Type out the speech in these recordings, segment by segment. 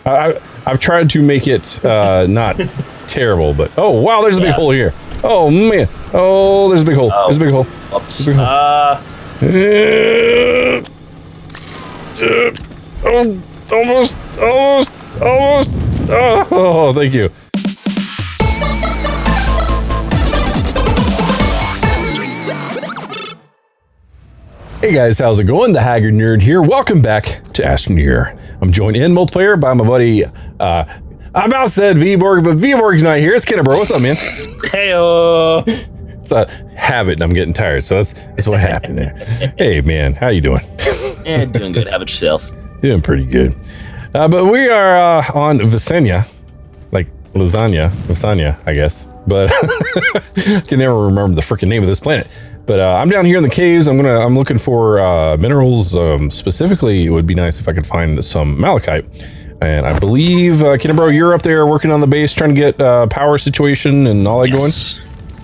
I've tried to make it not terrible, but oh wow, there's a big hole here. Oh man, oh there's a big hole. There's a big hole. Oops. Big hole. Almost. Oh, thank you. Hey guys, how's it going? The 𝙧𝙧𝙀𝙀 here. Welcome back to Astroneer. I'm joined in multiplayer by my buddy, I about said 𝙃𝙀😏, but 𝙃𝙀😏's not here. It's 𝙘𝙤𝙢𝙢𝙀. What's up, man? Heyo. It's a habit and I'm getting tired, so that's what happened there. Hey man, how you doing? Yeah, doing good. How about yourself? Doing pretty good. But we are on 𝙃𝙀, like lasagna, I guess. But I can never remember the freaking name of this planet. But I'm down here in the caves. I'm looking for minerals. Specifically, it would be nice if I could find some malachite. And I believe, 𝙘𝙀😏, you're up there working on the base, trying to get power situation and all that going.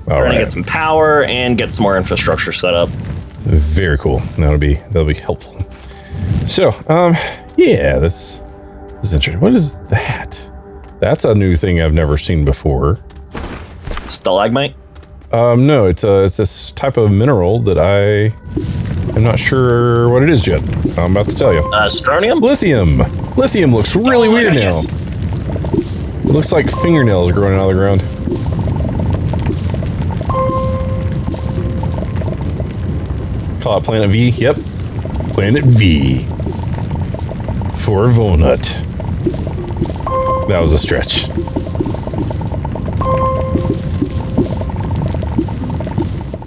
Trying to get some power and get some more infrastructure set up. Very cool. That'll be helpful. So, yeah, this is interesting. What is that? That's a new thing I've never seen before. Stalagmite? No, it's this type of mineral that I'm not sure what it is yet. I'm about to tell you. Astroneer? Lithium. Lithium looks really weird now. It looks like fingernails growing out of the ground. Call it Planet V. Yep. Planet V. For 𝙃𝙀𝙀. That was a stretch.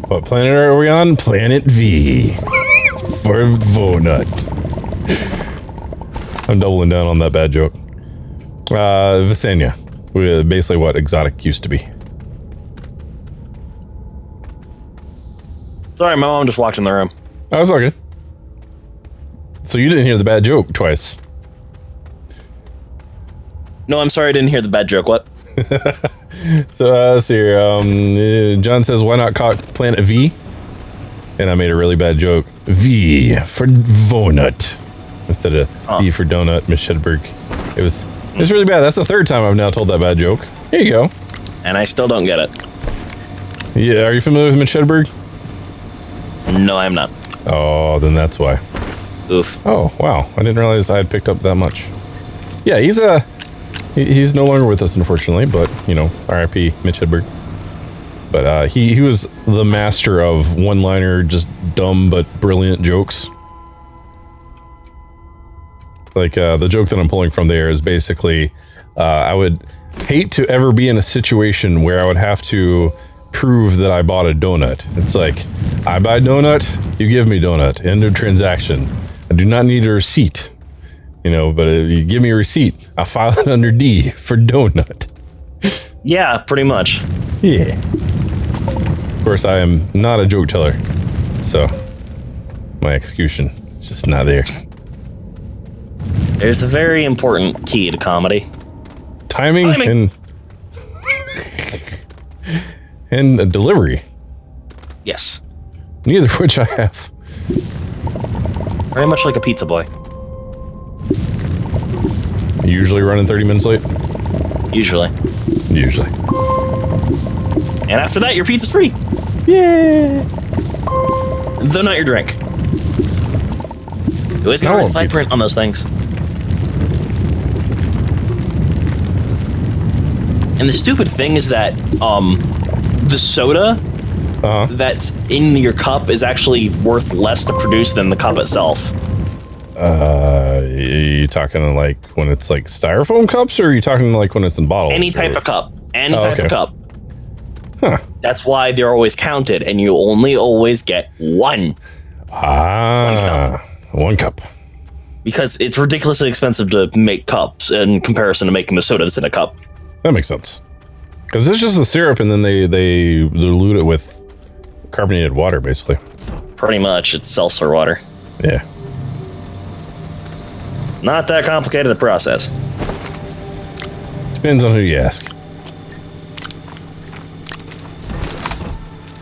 What planet are we on? Planet V. For 𝙃𝙀𝙀. I'm doubling down on that bad joke. 𝙃𝙀𝙀. Basically what exotic used to be. Sorry, my mom just walked in the room. Oh, it's all good. So you didn't hear the bad joke twice. No, I'm sorry I didn't hear the bad joke. What? So let's see here. John says, why not call it Planet V? And I made a really bad joke. V for 𝙃𝙀𝙀 instead of D for donut, Miss Hedberg. It's really bad. That's the third time I've now told that bad joke. Here you go. And I still don't get it. Yeah, are you familiar with Mitch Hedberg? No, I'm not. Oh, then that's why. Oof. Oh, wow. I didn't realize I had picked up that much. Yeah, he's no longer with us, unfortunately, but, you know, R.I.P. Mitch Hedberg. But he was the master of one-liner, just dumb but brilliant jokes. Like, the joke that I'm pulling from there is basically, I would hate to ever be in a situation where I would have to prove that I bought a donut. It's like, I buy donut, you give me donut. End of transaction. I do not need a receipt. You know, but if you give me a receipt, I'll file it under D for donut. Yeah, pretty much. Yeah. Of course, I am not a joke teller, so my execution is just not there. There's a very important key to comedy. Timing. And a delivery. Yes. Neither of which I have. Very much like a pizza boy. Usually running 30 minutes late? Usually. Usually. And after that, your pizza's free. Yeah. Though not your drink. You always gotta read fine print on those things. And the stupid thing is that, the soda that's in your cup is actually worth less to produce than the cup itself. Are you talking like when it's like styrofoam cups, or are you talking like when it's in bottles? Any type of cup. Any type of cup. Huh. That's why they're always counted, and you only always get one. One cup. Because it's ridiculously expensive to make cups in comparison to making the soda that's in a cup. That makes sense. Because it's just the syrup, and then they dilute it with carbonated water, basically. Pretty much, it's seltzer water. Yeah. Not that complicated a process. Depends on who you ask.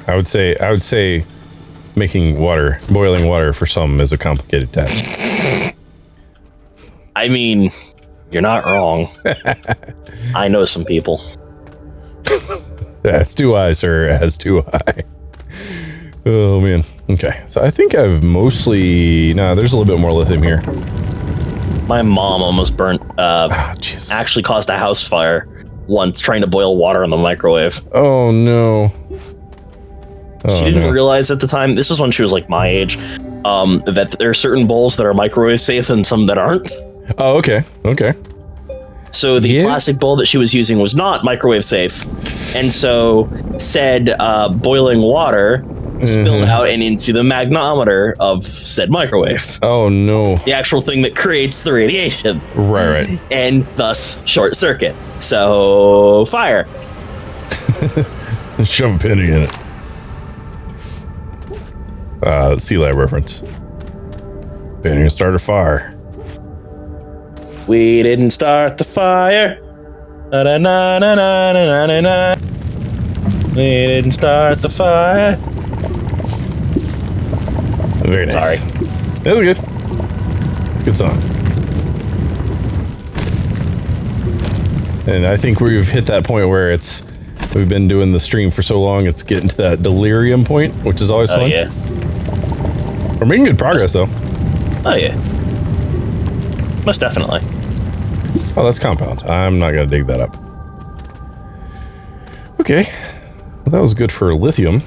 I would say making water, boiling water for some is a complicated task. I mean, You're not wrong. I know some people. As do I, sir. As do I. Oh, man. Okay. So I think I've mostly... Nah, there's a little bit more lithium here. My mom almost burnt... actually caused a house fire once trying to boil water in the microwave. Oh, no. She didn't realize at the time, this was when she was like my age, that there are certain bowls that are microwave safe and some that aren't. Oh, okay. Okay. So the plastic bowl that she was using was not microwave safe. And so said boiling water spilled out and into the magnometer of said microwave. Oh, no. The actual thing that creates the radiation. Right. And thus short circuit. So fire. Shove a penny in it. Sea Lab reference. Penny to start a fire. We didn't start the fire. Na na na na na na na na. We didn't start the fire. Very nice. Sorry. That was good. It's a good song. And I think we've hit that point where we've been doing the stream for so long, it's getting to that delirium point, which is always fun. Yeah. We're making good progress, though. Oh, yeah. Most definitely. Oh, that's compound. I'm not going to dig that up. Okay. Well, that was good for lithium.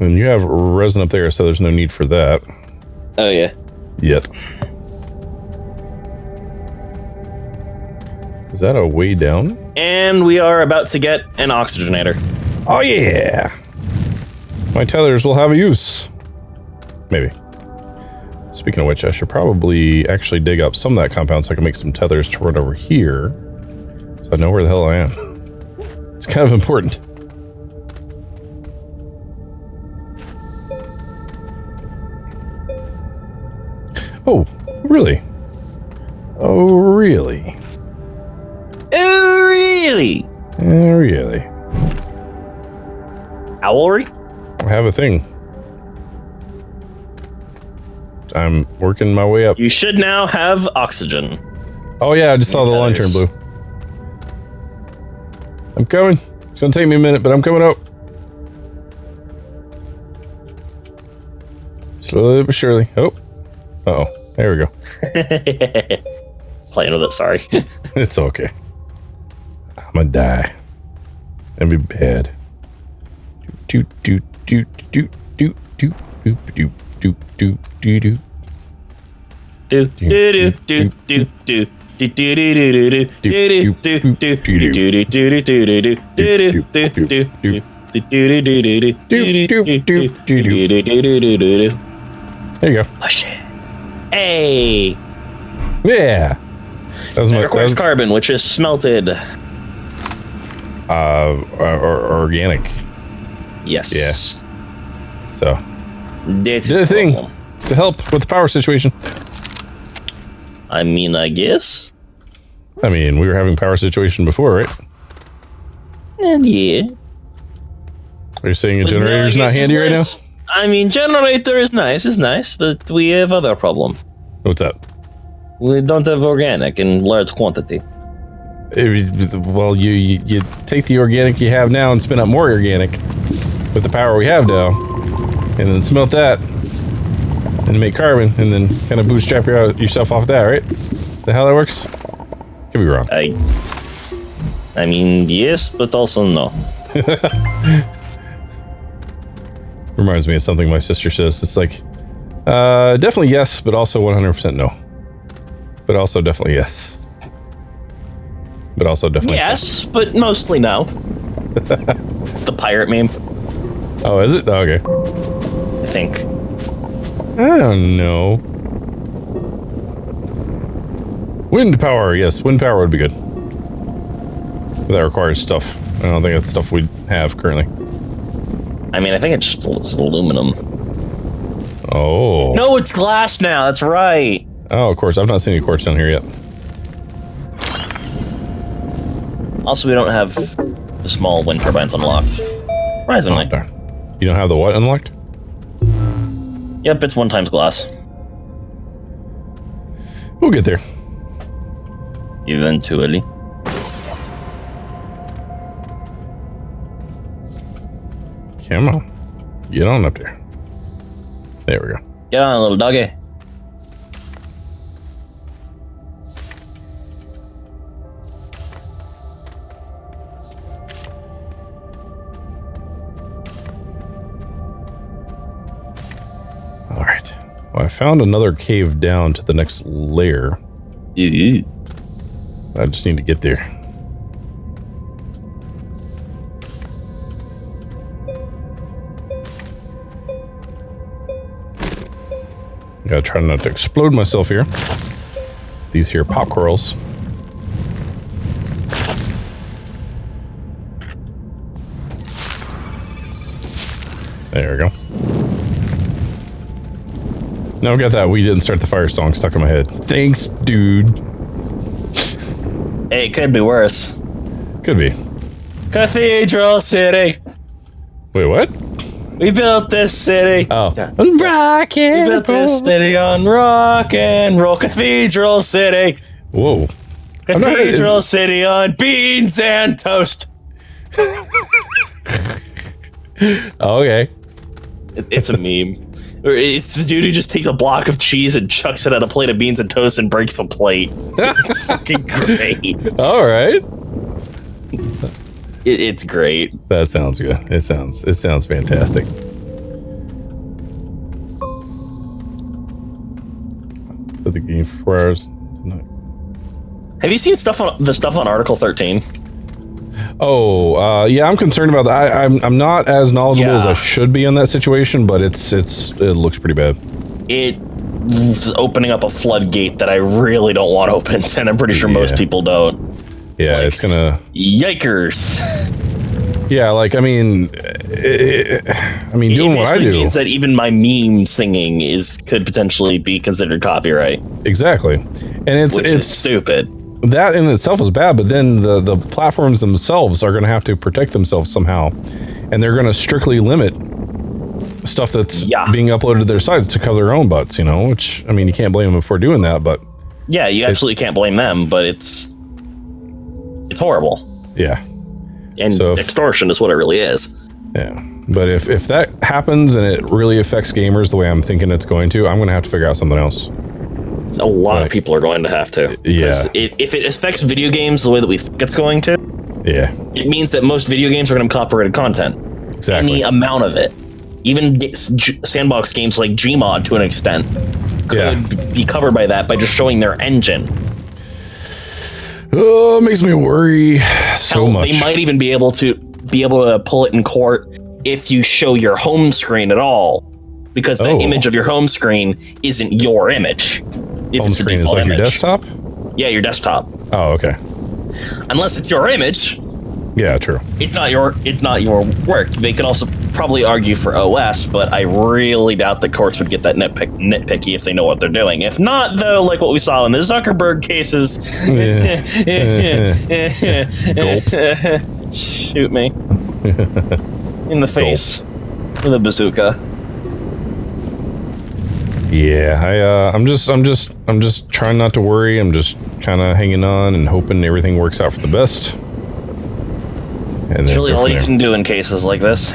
And you have resin up there, so there's no need for that. Oh, yeah. Yet. Is that a way down? And we are about to get an oxygenator. Oh, yeah. My tethers will have a use. Maybe. Speaking of which, I should probably actually dig up some of that compound so I can make some tethers to run over here. So I know where the hell I am. It's kind of important. Oh, really? Oh, really? Oh, really? Oh, really? Owlry? I have a thing. I'm working my way up. You should now have oxygen. Oh yeah, I just saw the line turn blue. I'm coming. It's gonna take me a minute, but I'm coming up. Slowly but surely. Oh. Uh-oh. There we go. Playing with it, sorry. It's okay. I'm gonna die. That'd be bad. Do do do do do do do do do do do do. Do do do do do do. There you go. Push it. Hey. Yeah. That was it requires carbon, which is smelted. Organic. Yes. Yeah. So. That's did a thing to help with the power situation. I mean, I guess. I mean, we were having power situation before, right? Yeah. Are you saying a generator's not handy right now? I mean, generator is nice, but we have other problem. What's that? We don't have organic in large quantity. Well, you take the organic you have now and spin up more organic with the power we have now, and then smelt that, and make carbon, and then kind of bootstrap yourself off that, right? The how that works? Could be wrong. I mean, yes, but also no. Reminds me of something my sister says. It's like, definitely yes, but also 100% no. But also definitely yes. But also definitely yes, but mostly no. It's the pirate meme. Oh, is it? Oh, okay. I think. I don't know. Wind power, yes. Wind power would be good. But that requires stuff. I don't think that's stuff we have currently. I mean, I think it's aluminum. Oh. No, it's glass now. That's right. Oh, of course. I've not seen any quartz down here yet. Also, we don't have the small wind turbines unlocked. Surprisingly. Oh, darn. You don't have the what unlocked? Yep, it's 1 times glass. We'll get there. Eventually. Come on. Get on up there. There we go. Get on, little doggy. All right. Well, I found another cave down to the next layer. I just need to get there. Gotta try not to explode myself here. These here pop corals. There we go. Now we got that "We Didn't Start the Fire" song stuck in my head. Thanks, dude. Hey, it could be worse. Could be. Cathedral City. Wait, what? We built this city. Oh. Yeah. Rock We and built roll. this city on rock and roll. Cathedral City. Whoa. Cathedral City on beans and toast. Okay. It's a meme. It's the dude who just takes a block of cheese and chucks it at a plate of beans and toast and breaks the plate. It's fucking great. All right. It's great. That sounds good. It sounds fantastic. For the game for 4 hours. No. Have you seen the stuff on Article 13? Oh, yeah, I'm concerned about that. I'm not as knowledgeable as I should be in that situation, but it looks pretty bad. It's opening up a floodgate that I really don't want open, and I'm pretty sure most people don't. Yeah, Like, it's gonna... Yikers. Yeah, like, I mean, doing what I do... It means that even my meme singing could potentially be considered copyright. Exactly. And it's stupid. That in itself is bad, but then the platforms themselves are going to have to protect themselves somehow. And they're going to strictly limit stuff that's being uploaded to their sites to cover their own butts, you know, which, I mean, you can't blame them for doing that, but... Yeah, you absolutely can't blame them, but it's horrible. Yeah. And so, extortion is what it really is. Yeah. But if that happens and it really affects gamers the way I'm thinking it's going to, I'm going to have to figure out something else. A lot of people are going to have to. Yeah. If it affects video games the way that we think it's going to, yeah, it means that most video games are going to have copyrighted content. Exactly. Any amount of it. Even sandbox games like Gmod, to an extent, could be covered by that by just showing their engine. Oh, it makes me worry so much. They might even be able to pull it in court if you show your home screen at all, because the image of your home screen isn't your image. Home screen is like your desktop? Yeah, your desktop. Oh, okay. Unless it's your image. Yeah, true. It's not your work. They could also probably argue for OS, but I really doubt the courts would get that nitpicky if they know what they're doing. If not, though, like what we saw in the Zuckerberg cases, shoot me in the face with a bazooka. Yeah, I'm just trying not to worry. I'm just kind of hanging on and hoping everything works out for the best. And it's really all you can do in cases like this.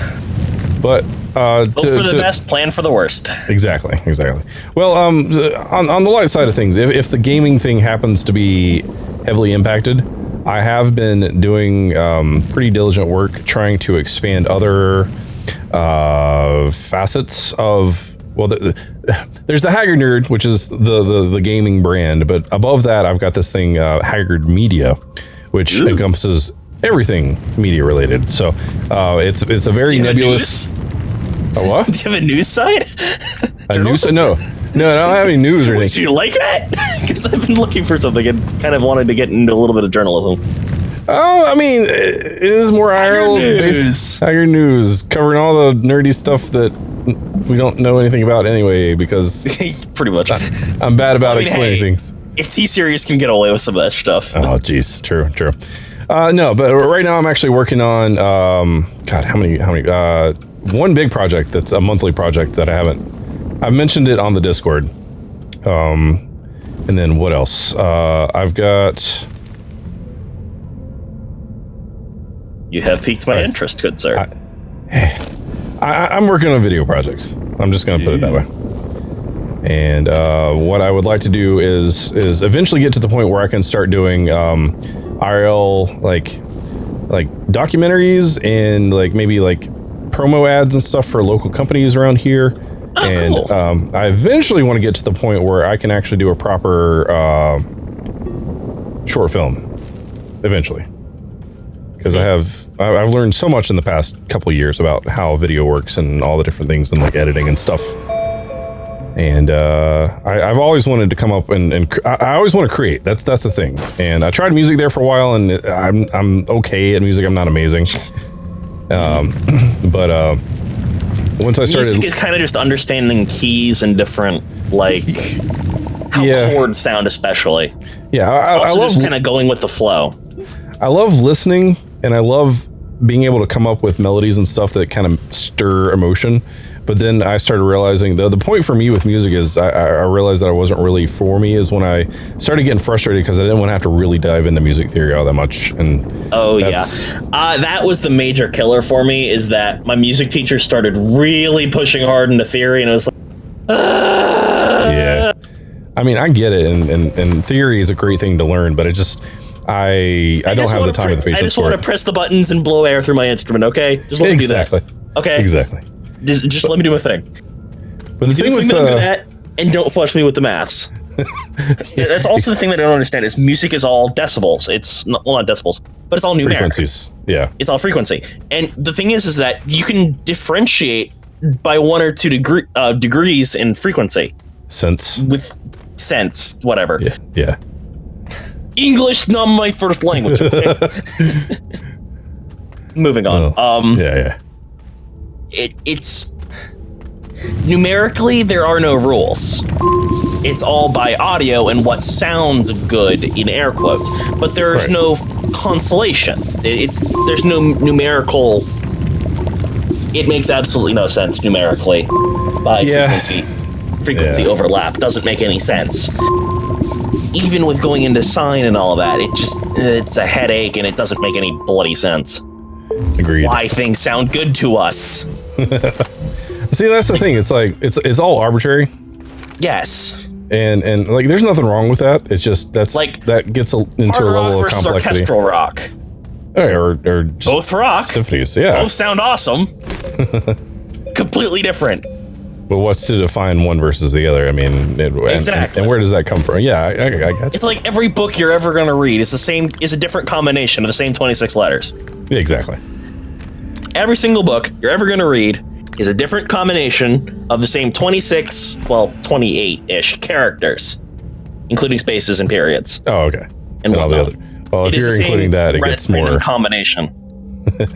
But hope for the best, plan for the worst. Exactly. Well, on the light side of things, if the gaming thing happens to be heavily impacted, I have been doing pretty diligent work trying to expand other facets of. Well, there's the 𝙧𝙧Nerd, which is the gaming brand, but above that, I've got this thing, Haggard Media, which encompasses everything media related. So it's a very nebulous. A what? Do you have a news site? A news? No, I don't have any news or anything. Would you like that? Because I've been looking for something and kind of wanted to get into a little bit of journalism. Oh, I mean, it is more IRL-based. Haggard News, covering all the nerdy stuff that we don't know anything about anyway, because pretty much I'm bad about explaining things. If T-Series can get away with some of that stuff. Oh, geez, true. No, but right now I'm actually working on God, how many? One big project that's a monthly project that I've mentioned it on the Discord. And And then what else? I've got... You have piqued my interest, good sir. I'm working on video projects. I'm just going to put it that way. And what I would like to do is eventually get to the point where I can start doing IRL like documentaries and like maybe like promo ads and stuff for local companies around here. Oh, and cool. I eventually want to get to the point where I can actually do a proper short film eventually. Because I've learned so much in the past couple of years about how video works and all the different things and like editing and stuff. And I've always wanted to come up and I always want to create. That's the thing. And I tried music there for a while, and I'm okay at music. I'm not amazing. But once I started, music is kind of just understanding keys and different like how chords sound, especially. Yeah, I love just kind of going with the flow. I love listening, and I love being able to come up with melodies and stuff that kind of stir emotion. But then I started realizing the point for me with music is I realized that it wasn't really for me is when I started getting frustrated because I didn't want to have to really dive into music theory all that much. And that was the major killer for me, is that my music teacher started really pushing hard into theory, and it was like, yeah. I mean, I get it, and theory is a great thing to learn, but it just I don't have the time or the patience. I just want to press the buttons and blow air through my instrument. Okay, just let me do that. Okay, exactly. Just let me do my thing. But the thing with that I'm good at, and don't flush me with the maths. That's also the thing that I don't understand is music is all decibels. It's not decibels, but it's all numeric. Frequencies. Yeah, it's all frequency. And the thing is that you can differentiate by 1 or 2 degrees in frequency. Sense. Whatever. Yeah. English, not my first language. Okay? Moving on. Yeah. It's numerically there are no rules. It's all by audio and what sounds good in air quotes, but there's no consolation. There's no numerical. It makes absolutely no sense numerically by frequency overlap. Doesn't make any sense. Even with going into sine and all of that, it's a headache and it doesn't make any bloody sense. Agreed. Why things sound good to us. See, that's the thing. It's like it's all arbitrary. Yes. And like there's nothing wrong with that. It's just that gets into a level of complexity. Orchestral rock. Or just both rock. Symphonies, yeah. Both sound awesome. Completely different. But what's to define one versus the other? I mean, exactly. And where does that come from? Yeah, I got you. It's like every book you're ever going to read is a different combination of the same 26 letters. Yeah, exactly. Every single book you're ever going to read is a different combination of the same 28-ish characters, including spaces and periods. Oh, okay. And all the other. Well, if you're including that, it gets more combination.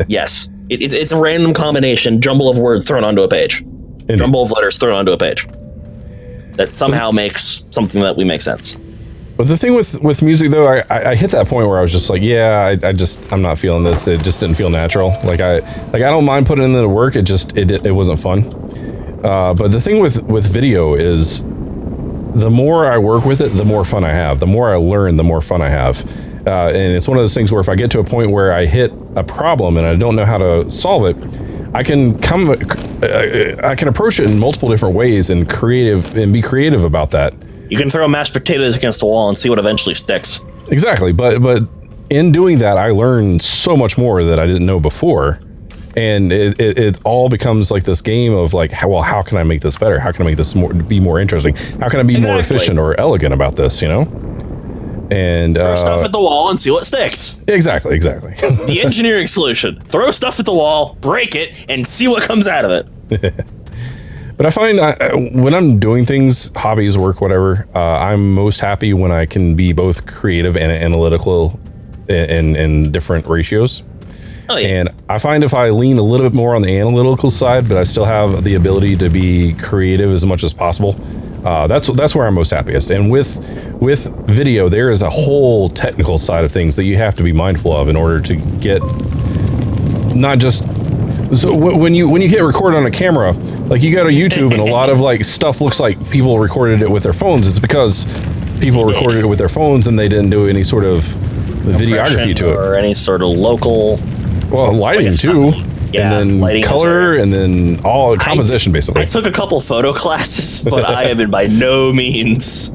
Yes, it's a random combination, jumble of words thrown onto a page. Indeed. Jumble of letters thrown onto a page that somehow makes something that we make sense. But the thing with music, though, I hit that point where I was just like, I'm not feeling this. It just didn't feel natural. I don't mind putting in the work. It wasn't fun. But the thing with video is, the more I work with it, the more fun I have. The more I learn, the more fun I have. And it's one of those things where if I get to a point where I hit a problem and I don't know how to solve it, I can approach it in multiple different ways and be creative about that. You can throw mashed potatoes against the wall and see what eventually sticks. Exactly, but in doing that, I learned so much more that I didn't know before, and it all becomes like this game of like, how can I make this better? How can I make this be more interesting? How can I be more efficient or elegant about this? You know. And throw stuff at the wall and see what sticks. Exactly. The engineering solution: throw stuff at the wall, break it, and see what comes out of it. But I find when I'm doing things, hobbies, work, whatever, I'm most happy when I can be both creative and analytical in different ratios. Oh, yeah. And I find if I lean a little bit more on the analytical side, but I still have the ability to be creative as much as possible, that's where I'm most happiest. And with video, there is a whole technical side of things that you have to be mindful of in order to get not just. So when you hit record on a camera, like you go to YouTube and a lot of like stuff looks like people recorded it with their phones. It's because people recorded it with their phones and they didn't do any sort of videography to it. Or any sort of local... Well, lighting too. Yeah, and then color, and then all composition, basically. I took a couple photo classes, but I have been by no means...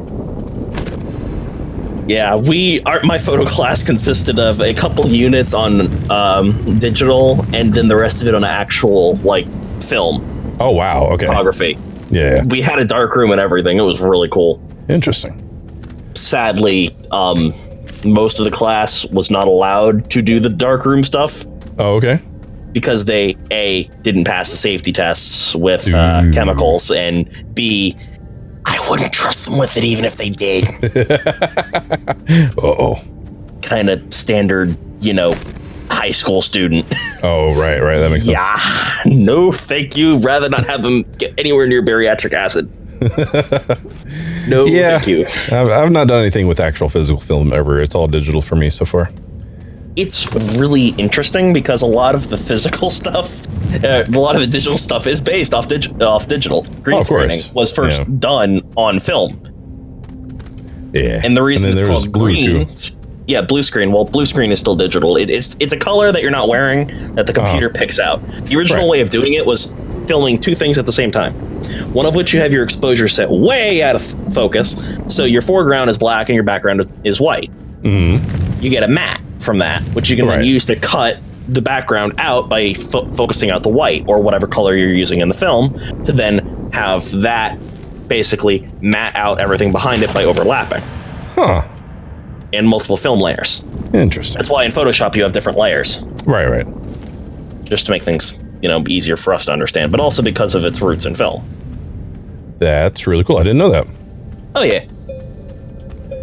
Yeah, my photo class consisted of a couple units on digital, and then the rest of it on actual, like, film. Oh, wow, okay. Photography. Yeah. We had a dark room and everything. It was really cool. Interesting. Sadly, most of the class was not allowed to do the dark room stuff. Oh, okay. Because they, A, didn't pass the safety tests with chemicals, and B, I wouldn't trust them with it even if they did. Uh-oh. Kind of standard, high school student. Oh, right. That makes sense. Yeah, no thank you. Rather not have them get anywhere near bariatric acid. No, thank you. I've not done anything with actual physical film ever. It's all digital for me so far. It's really interesting because a lot of the physical stuff, a lot of the digital stuff is based off digital. Green screening was first done on film. Yeah. And the reason it's called green... Yeah, blue screen. Well, blue screen is still digital. It's a color that you're not wearing that the computer picks out. The original way of doing it was filming two things at the same time. One of which you have your exposure set way out of focus, so your foreground is black and your background is white. Mm-hmm. You get a matte from that, which you can then use to cut the background out by focusing out the white or whatever color you're using in the film, to then have that basically matte out everything behind it by overlapping. Huh. And multiple film layers. Interesting. That's why in Photoshop you have different layers. Right. Just to make things, easier for us to understand, but also because of its roots in film. That's really cool. I didn't know that. Oh yeah.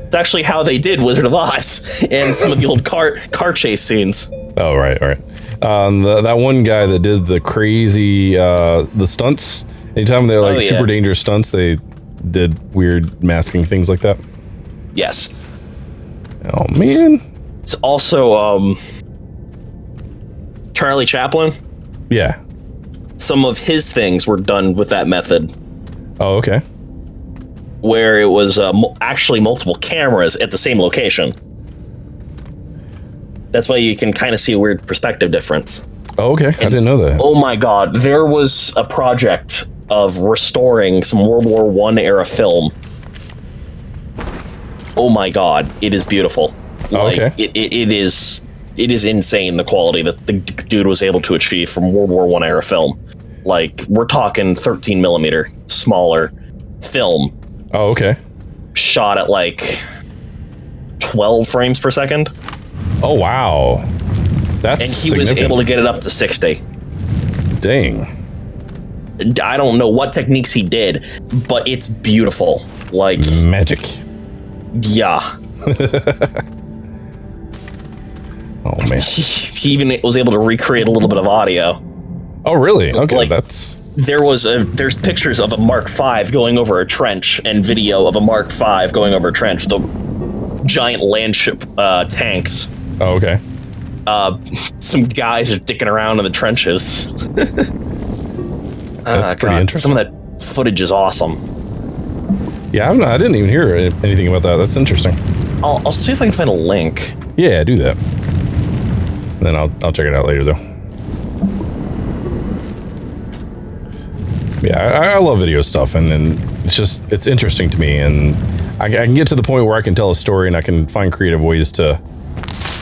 It's actually how they did Wizard of Oz and some of the old car chase scenes. Oh, right. That one guy that did the crazy the stunts. Anytime they're like super dangerous stunts, they did weird masking things like that. Yes. Oh man. It's also Charlie Chaplin. Yeah. Some of his things were done with that method. Oh, okay. Where it was actually multiple cameras at the same location. That's why you can kind of see a weird perspective difference. Oh, okay. I didn't know that. Oh my God. There was a project of restoring some World War I era film. Oh my God. It is beautiful. Okay. It is insane, the quality that the dude was able to achieve from World War I era film. Like, we're talking 13 millimeter smaller film. Oh, okay. Shot at like 12 frames per second. Oh, wow. That's And he was able to get it up to 60. Dang. I don't know what techniques he did, but it's beautiful. Like... Magic. Yeah. Oh, man. He even was able to recreate a little bit of audio. Oh, really? Okay, like, that's... There's pictures of a Mark V going over a trench and video of a Mark V going over a trench. The giant landship tanks. Oh, okay. Some guys are dicking around in the trenches. That's pretty interesting. Some of that footage is awesome. Yeah, I didn't even hear anything about that. That's interesting. I'll see if I can find a link. Yeah, do that. Then I'll check it out later, though. Yeah, I love video stuff, and it's interesting to me, and I can get to the point where I can tell a story and I can find creative ways to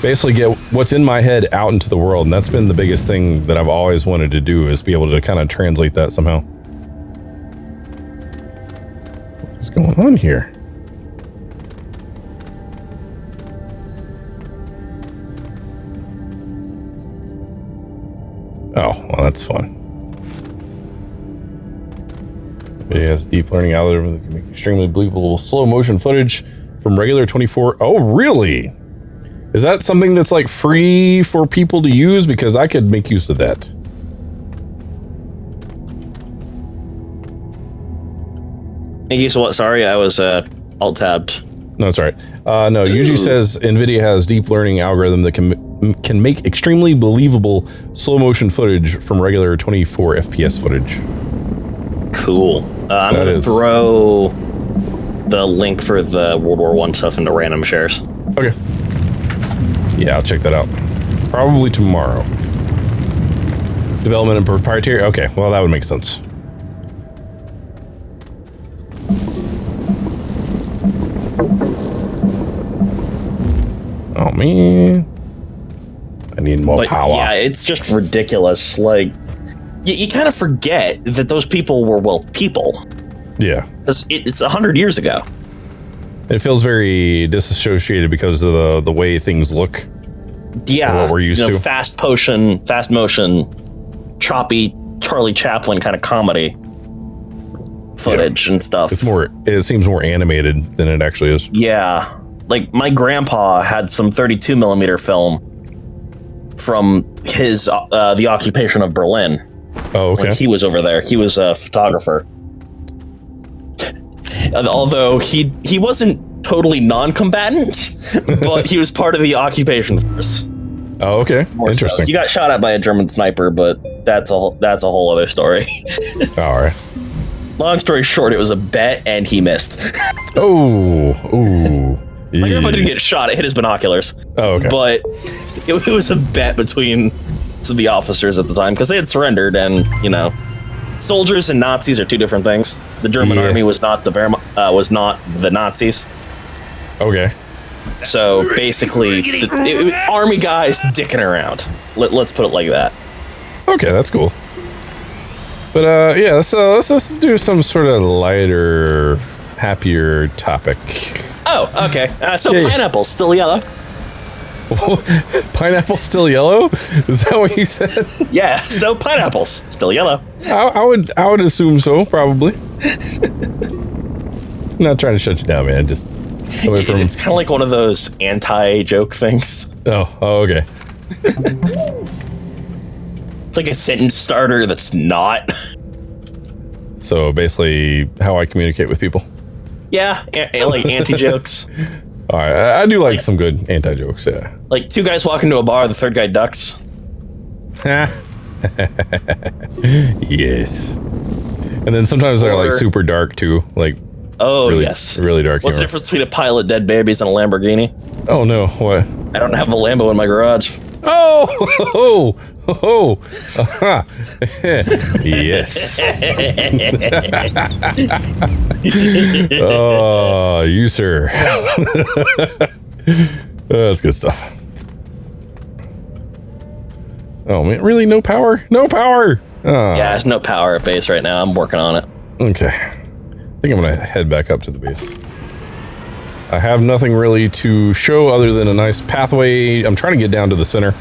basically get what's in my head out into the world, and that's been the biggest thing that I've always wanted to do, is be able to kind of translate that somehow. What's going on here? Oh, well, that's fun. It has deep learning algorithm that can make extremely believable slow motion footage from regular 24. Oh, really? Is that something that's like free for people to use? Because I could make use of that. Make use of what? Sorry, I was alt-tabbed. No, that's all right. No, UG says NVIDIA has deep learning algorithm that can make extremely believable slow motion footage from regular 24 FPS footage. Cool. I'm going to throw the link for the World War I stuff into random shares. Okay. Yeah, I'll check that out. Probably tomorrow. Development and proprietary? Okay, well, that would make sense. Oh, man. I need more power. Yeah, it's just ridiculous. Like, you kind of forget that those people were, well, people. Yeah. It's 100 years ago. It feels very disassociated because of the way things look. Yeah. What we're used to. Fast motion, choppy Charlie Chaplin kind of comedy footage and stuff. It seems more animated than it actually is. Yeah. Like, my grandpa had some 32 millimeter film from his the occupation of Berlin. Oh, okay. When he was over there. He was a photographer. Although he wasn't totally non-combatant, but he was part of the occupation force. Oh, okay. Interesting. So. He got shot at by a German sniper, but that's a whole other story. All right. Long story short, it was a bet, and he missed. Ooh. My grandpa didn't get shot; it hit his binoculars. Oh, okay. But it was a bet between some of the officers at the time because they had surrendered, and soldiers and Nazis are two different things. The German army was not the Nazis. Okay. So basically, it was army guys dicking around. Let's put it like that. Okay, that's cool. But yeah, let's do some sort of lighter, happier topic. Oh, okay. So pineapple's still yellow. Pineapple's still yellow? Is that what you said? Yeah. So pineapple's still yellow. I would assume so, probably. I'm not trying to shut you down, man. Just away from. It's kind of like one of those anti-joke things. Oh, okay. It's like a sentence starter that's not. So basically, how I communicate with people. Yeah, like anti-jokes. All right, I do like some good anti-jokes, yeah. Like two guys walk into a bar, the third guy ducks. Yes. And then sometimes they're like super dark too, like really, yes, really dark. What's the difference between a pile of dead babies and a Lamborghini? Oh no, what? I don't have a Lambo in my garage. Oh, uh-huh. Yes. Oh, you sir. That's good stuff. Oh man, really? No power? No power? Yeah, there's no power at base right now. I'm working on it. Okay. I think I'm gonna head back up to the base. I have nothing really to show other than a nice pathway. I'm trying to get down to the center.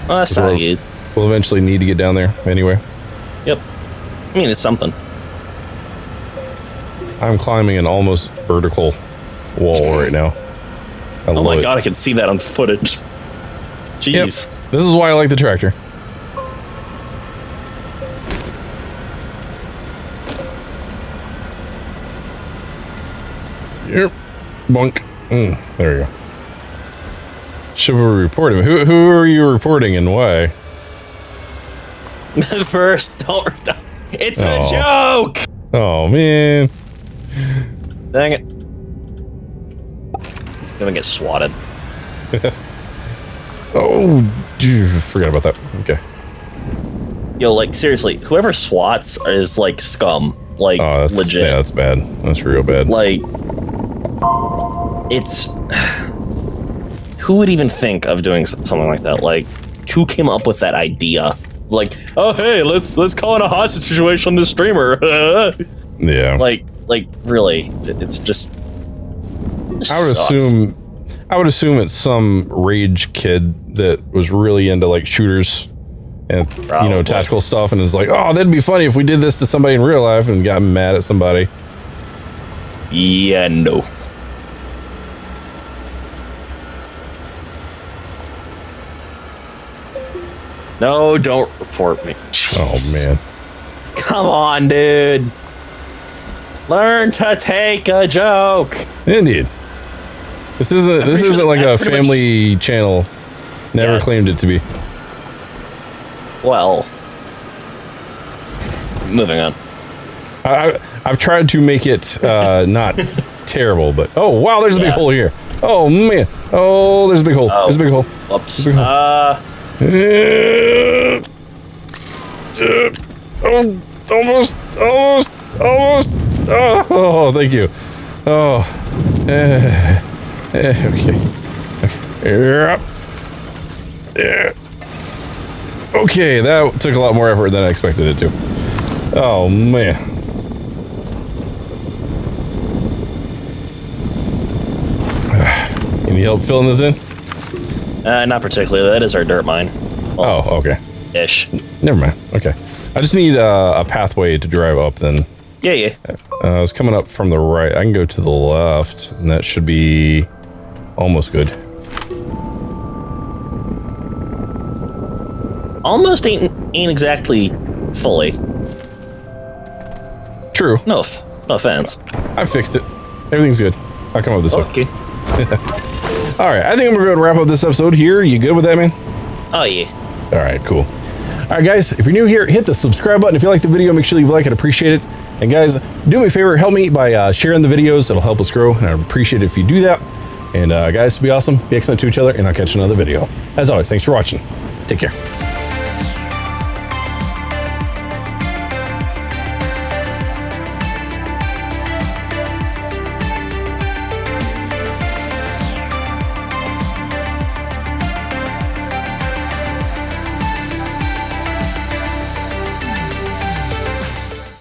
Oh, that's not good. We'll eventually need to get down there anyway. Yep. I mean, it's something. I'm climbing an almost vertical wall right now. Oh my god, I can see that on footage. Jeez. Yep. This is why I like the tractor. Yep. Bunk. There we go. Should we report him? Who are you reporting and why? First, don't. It's a joke! Oh, man. Dang it. Gonna get swatted. Oh, dude, forgot about that. Okay. Yo, like, seriously, whoever swats is, like, scum. Like, legit. Yeah, that's bad. That's real bad. Like, it's... Who would even think of doing something like that? Like, who came up with that idea? Like, oh, hey, let's call it a hostage situation on this streamer. Yeah. Like, really, it's just... I would assume it's some rage kid that was really into like shooters and tactical stuff, and is like, oh, that'd be funny if we did this to somebody in real life, and got mad at somebody. Yeah, no. No, don't report me. Jeez. Oh man. Come on, dude. Learn to take a joke. Indeed. This isn't like a family channel. Never claimed it to be. Well, moving on. I've tried to make it not terrible, but oh wow, there's a big hole here. Oh man, oh there's a big hole. There's a big hole. Whoops. Big hole. Almost. Oh, thank you. Oh, okay. Okay, that took a lot more effort than I expected it to. Oh man. You need help filling this in? Not particularly. That is our dirt mine. Well, oh, okay. Ish. Never mind. Okay. I just need a pathway to drive up then. Yeah. I was coming up from the right. I can go to the left, and that should be almost good. Almost ain't exactly fully. True. No offense. I fixed it. Everything's good. I'll come up this way. Okay. All right. I think I'm going to wrap up this episode here. You good with that, man? Oh, yeah. All right, cool. All right, guys, if you're new here, hit the subscribe button. If you like the video, make sure you like it. Appreciate it. And guys, do me a favor, help me by sharing the videos. It'll help us grow, and I'd appreciate it if you do that. And guys, be awesome, be excellent to each other, and I'll catch you in another video. As always, thanks for watching. Take care.